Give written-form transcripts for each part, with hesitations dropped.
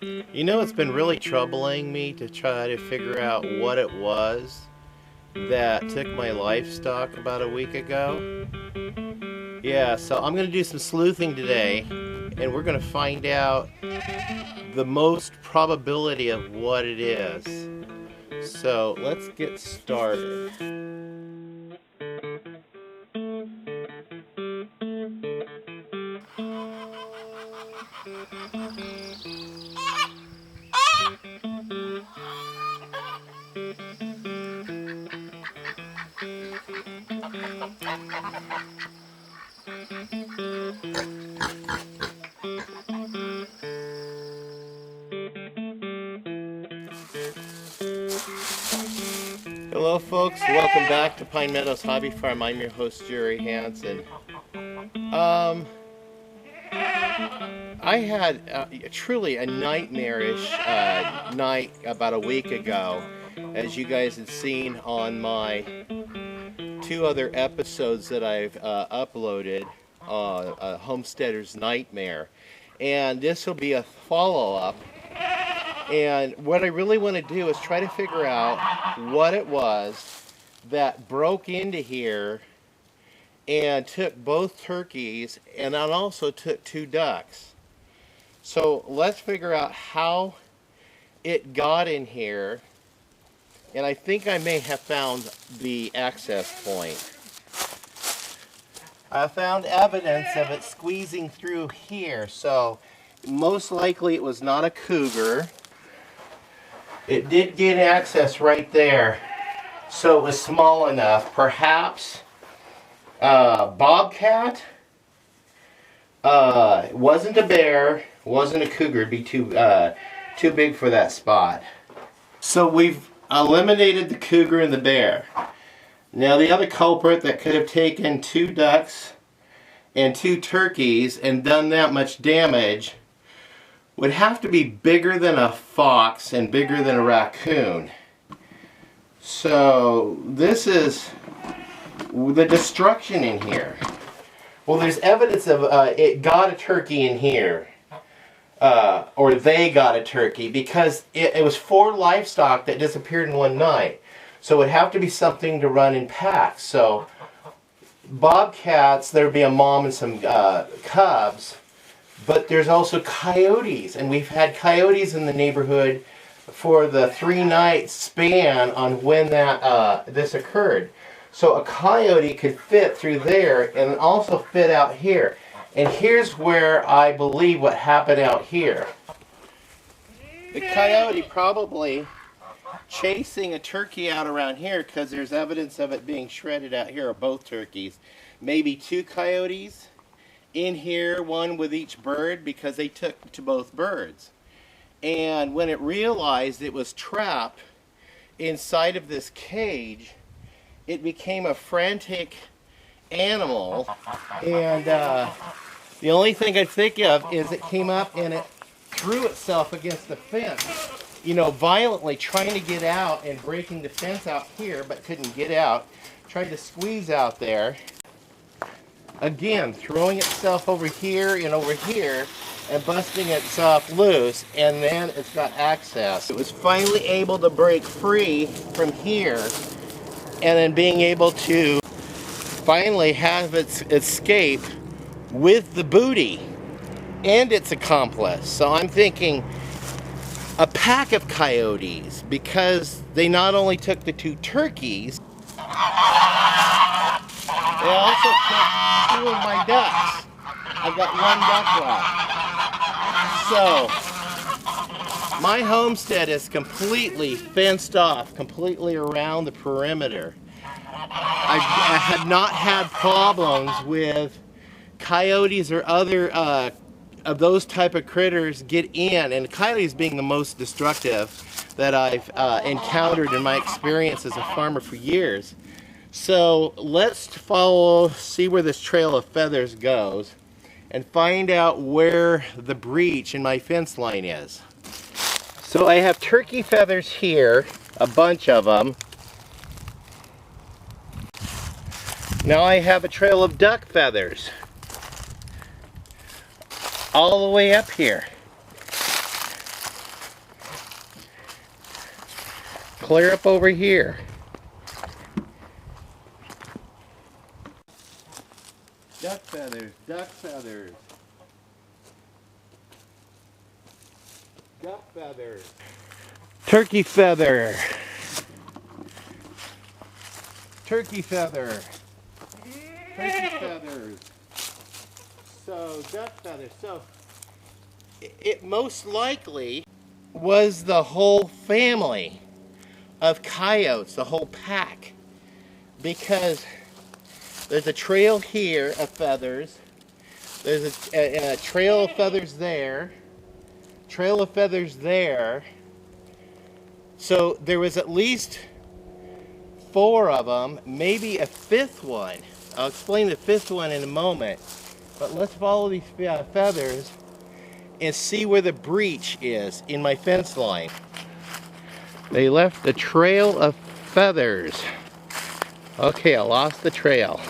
You know, it's been really troubling me to try to figure out what it was that took my livestock about a week ago. Yeah, so I'm going to do some sleuthing today, and we're going to find out the most probability of what it is. So let's get started. Hello folks, welcome back to Pine Meadows Hobby Farm. I'm your host Jerry Hansen. I had truly a nightmarish night about a week ago, as you guys had seen on my two other episodes that I've uploaded, Homesteader's Nightmare. And this will be a follow-up. And what I really want to do is try to figure out what it was that broke into here and took both turkeys and then also took two ducks. So let's figure out how it got in here. And I think I may have found the access point. I found evidence of it squeezing through here. So most likely it was not a cougar. It did get access right there, so it was small enough. Perhaps bobcat. Wasn't a bear, wasn't a cougar. It'd be too big for that spot. So we've eliminated the cougar and the bear. Now the other culprit that could have taken two ducks and two turkeys and done that much damage would have to be bigger than a fox and bigger than a raccoon. So this is the destruction in here. Well, there's evidence of it got a turkey in here, or they got a turkey, because it was 4 livestock that disappeared in one night. So it would have to be something to run in packs. So bobcats, there'd be a mom and some cubs. But there's also coyotes, and we've had coyotes in the neighborhood for the 3-night span on when that this occurred. So a coyote could fit through there and also fit out here. And here's where I believe what happened out here. The coyote probably chasing a turkey out around here, because there's evidence of it being shredded out here, of both turkeys. Maybe 2 coyotes in here, one with each bird, because they took to both birds. And when it realized it was trapped inside of this cage, it became a frantic animal. And the only thing I think of is it came up and it threw itself against the fence, you know, violently trying to get out and breaking the fence out here, but couldn't get out. Tried to squeeze out there. Again, throwing itself over here and busting itself loose, and then it's got access. It was finally able to break free from here, and then being able to finally have its escape with the booty and its accomplice. So I'm thinking a pack of coyotes, because they not only took the 2 turkeys, they also took 2 of my ducks. I've got 1 duck left. So my homestead is completely fenced off, completely around the perimeter. I have not had problems with coyotes or other of those type of critters get in, and coyotes being the most destructive that I've encountered in my experience as a farmer for years. So let's see where this trail of feathers goes and find out where the breach in my fence line is. So I have turkey feathers here, a bunch of them. Now I have a trail of duck feathers all the way up here. clear up over here. Duck feathers, duck feathers. Duck feathers. Turkey feather. Turkey feather. Turkey feathers. So, duck feathers. So, it most likely was the whole family of coyotes, the whole pack. Because there's a trail here of feathers. There's a trail of feathers there. Trail of feathers there. So there was at least 4 of them, maybe a 5th one. I'll explain the 5th one in a moment. But let's follow these feathers and see where the breach is in my fence line. They left a trail of feathers. Okay, I lost the trail.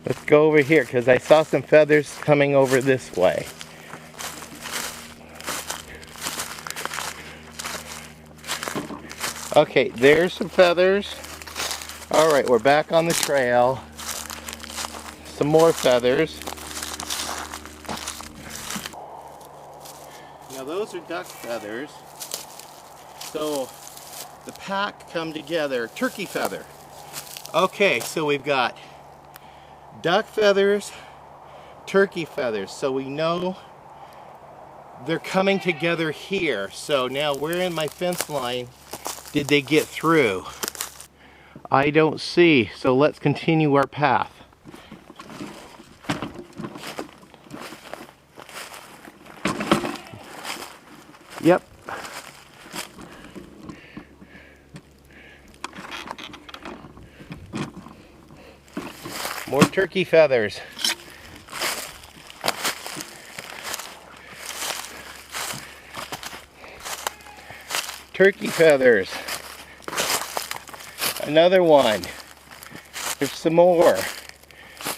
Let's go over here because I saw some feathers coming over this way. Okay, there's some feathers. Alright, we're back on the trail. Some more feathers. Now those are duck feathers. So the pack come together. Turkey feather. Okay, so we've got duck feathers, turkey feathers. So we know they're coming together here. So now where in my fence line did they get through? I don't see. So let's continue our path. Yep. More turkey feathers. Turkey feathers. Another one. There's some more.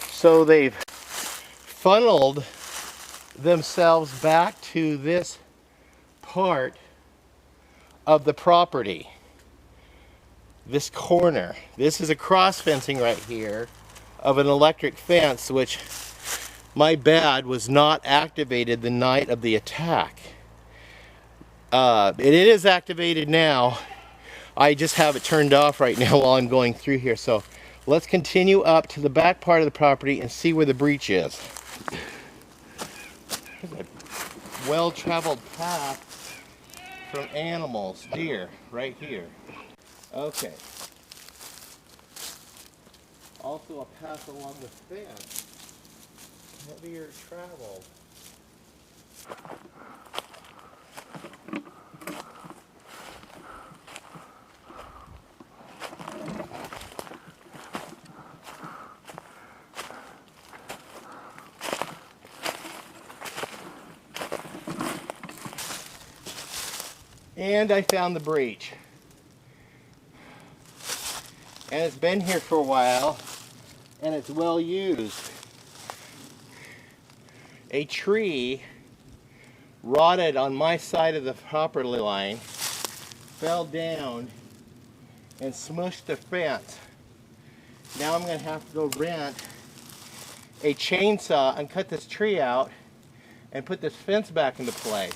So they've funneled themselves back to this part of the property. This corner. This is a cross fencing right here of an electric fence, which, my bad, was not activated the night of the attack. It is activated now. I just have it turned off right now while I'm going through here. So let's continue up to the back part of the property and see where the breach is. There's a well-traveled path from animals, deer, right here. Okay. Also a path along the fence. Heavier travel. And I found the breach. And it's been here for a while, and it's well used. A tree rotted on my side of the property line, fell down, and smushed the fence. Now I'm going to have to go rent a chainsaw and cut this tree out and put this fence back into place.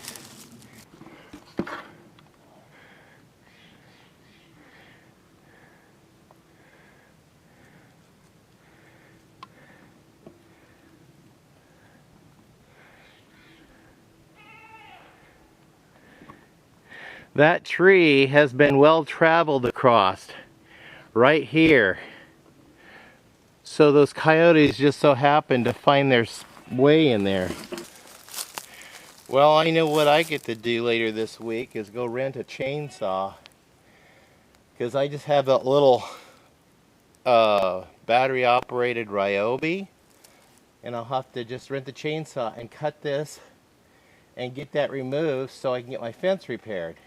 That tree has been well traveled across right here. So those coyotes just so happened to find their way in there. Well, I know what I get to do later this week is go rent a chainsaw. Because I just have that little battery operated Ryobi. And I'll have to just rent the chainsaw and cut this and get that removed so I can get my fence repaired.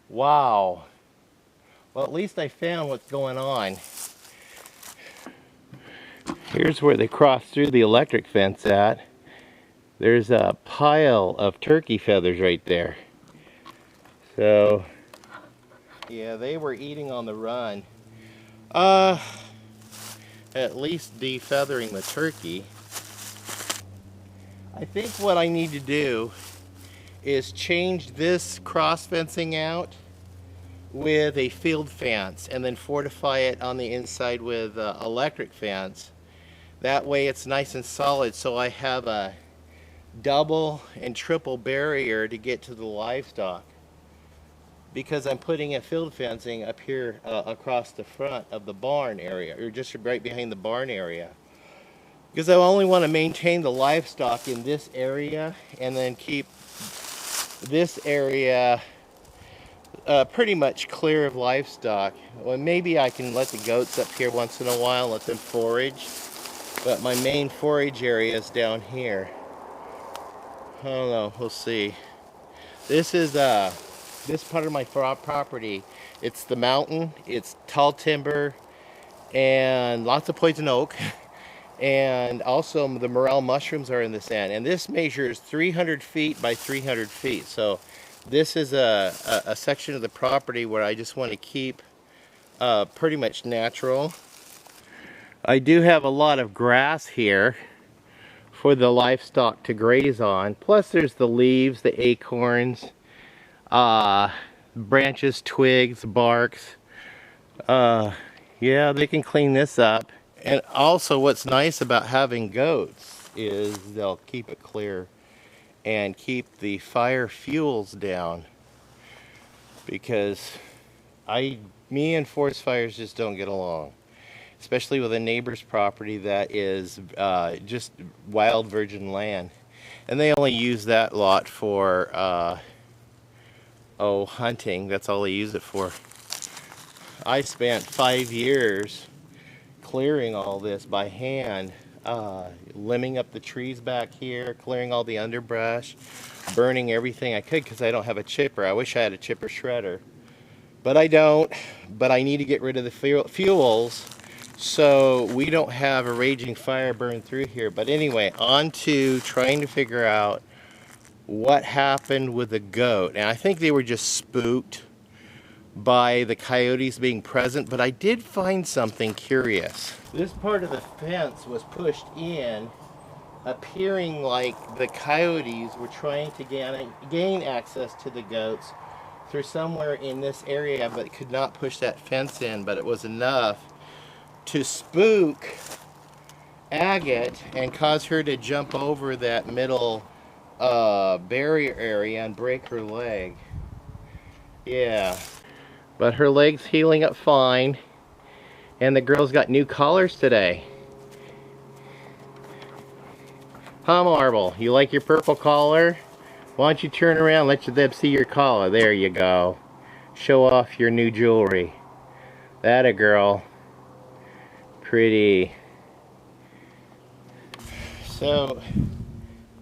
Wow. Well, at least I found what's going on. Here's where they crossed through the electric fence at. There's a pile of turkey feathers right there. So, yeah, they were eating on the run. At least defeathering the turkey. I think what I need to do is change this cross fencing out with a field fence and then fortify it on the inside with electric fence. That way it's nice and solid, so I have a double and triple barrier to get to the livestock, because I'm putting a field fencing up here across the front of the barn area, or just right behind the barn area, because I only want to maintain the livestock in this area and then keep this area pretty much clear of livestock. Well, maybe I can let the goats up here once in a while, let them forage, but my main forage area is down here. I don't know, we'll see. This is this part of my property. It's the mountain, it's tall timber, and lots of poison oak. And also the morel mushrooms are in this end. And this measures 300 feet by 300 feet. So this is a section of the property where I just want to keep pretty much natural. I do have a lot of grass here for the livestock to graze on. Plus there's the leaves, the acorns, branches, twigs, barks. Yeah, they can clean this up. And also what's nice about having goats is they'll keep it clear and keep the fire fuels down, because me and forest fires just don't get along, especially with a neighbor's property that is just wild virgin land, and they only use that lot for hunting. That's all they use it for. I spent 5 years clearing all this by hand, limbing up the trees back here, clearing all the underbrush, burning everything I could, because I don't have a chipper. I wish I had a chipper shredder, but I don't. But I need to get rid of the fuels so we don't have a raging fire burn through here. But anyway, on to trying to figure out what happened with the goat. And I think they were just spooked by the coyotes being present, but I did find something curious. This part of the fence was pushed in, appearing like the coyotes were trying to gain access to the goats through somewhere in this area, but could not push that fence in. But it was enough to spook Agate and cause her to jump over that middle barrier area and break her leg. Yeah. But her leg's healing up fine, and the girl's got new collars today. Huh, Marble? You like your purple collar? Why don't you turn around and let them see your collar? There you go. Show off your new jewelry. That a girl. Pretty. So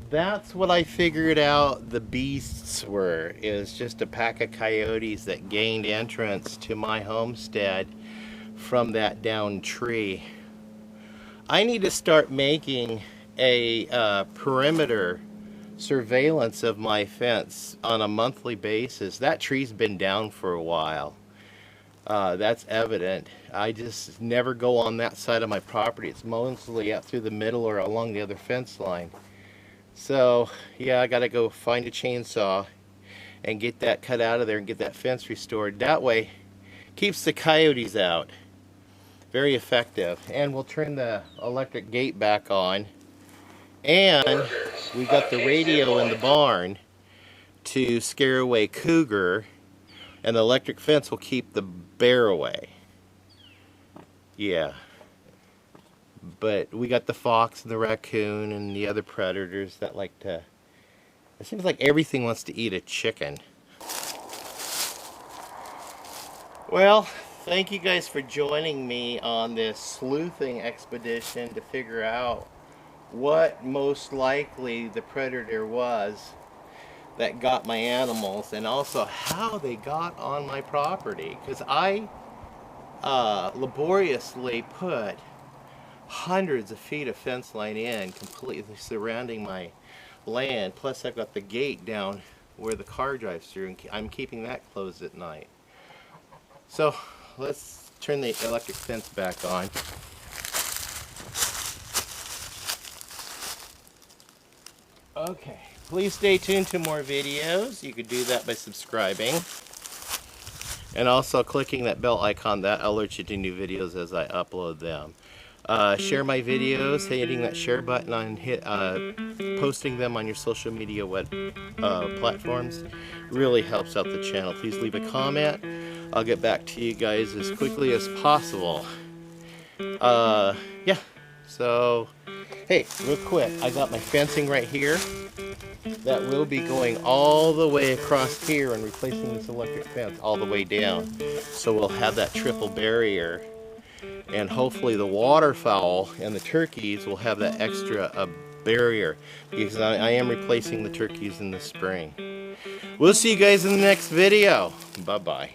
that's what I figured out the beasts were, is just a pack of coyotes that gained entrance to my homestead from that downed tree. I need to start making a perimeter surveillance of my fence on a monthly basis. That tree's been down for a while. That's evident. I just never go on that side of my property. It's mostly out through the middle or along the other fence line. So, yeah, I gotta go find a chainsaw and get that cut out of there and get that fence restored. That way, keeps the coyotes out. Very effective. And we'll turn the electric gate back on. And we got the radio in the barn to scare away cougar, and the electric fence will keep the bear away. Yeah. But we got the fox and the raccoon and the other predators that like to... It seems like everything wants to eat a chicken. Well, thank you guys for joining me on this sleuthing expedition to figure out what most likely the predator was that got my animals, and also how they got on my property. Because I laboriously put hundreds of feet of fence line in, completely surrounding my land. Plus I've got the gate down where the car drives through, and I'm keeping that closed at night. So let's turn the electric fence back on. Okay, please stay tuned to more videos. You could do that by subscribing. And also clicking that bell icon, that alerts you to new videos as I upload them. Share my videos, hitting that share button on posting them on your social media platforms really helps out the channel. Please leave a comment. I'll get back to you guys as quickly as possible. Yeah, so hey, real quick, I got my fencing right here that will be going all the way across here and replacing this electric fence all the way down. So we'll have that triple barrier, and hopefully the waterfowl and the turkeys will have that extra barrier, because I am replacing the turkeys in the spring. We'll see you guys in the next video. Bye-bye.